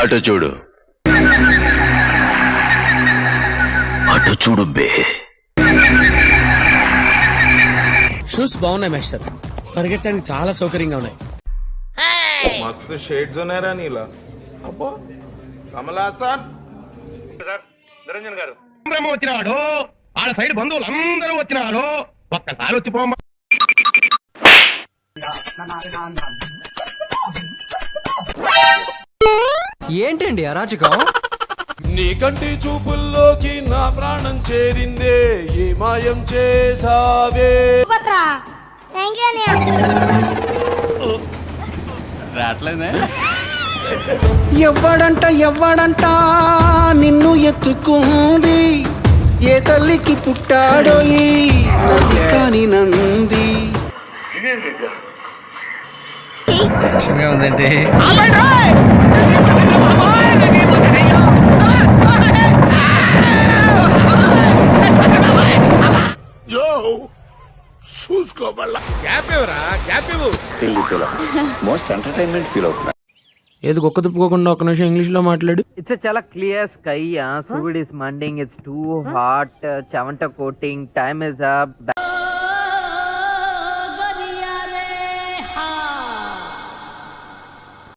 అటు చూడు, అటు చూడు బే. షూస్ బాగున్నాయి మాస్టర్, పరిగెట్టడానికి చాలా సౌకర్యంగా ఉన్నాయి. మస్తు షేడ్స్ ఉన్నాయరా నీలా. అబ్బో కమలాసన్ సార్ నిరంజన్ గారు వచ్చినాడు, ఆడ సైడ్ బంధువులు అందరూ వచ్చినారు, ఒక్కసారి వచ్చి పోమ్మ. ఏంటండి అరాచకం? నీ కంటి చూపుల్లోకి నా ప్రాణం చేరిందే, ఏ మాయం చేసావే. ఎవ్వడంట నిన్ను ఎత్తుకుంది, ఏ తల్లికి పుట్టాడో ఈ నంది కాని నంది. ఉందండి. మోస్ట్ ఎంటర్టైన్మెంట్ ఫీల్ అవుతున్నా. ఏది ఒక్క తిప్పుకోకుండా ఒక నిమిషం ఇంగ్లీష్ లో మాట్లాడు. It's a చాలా clear sky. Suvud is manding. It's too hot. Chavanta coating. Time is up.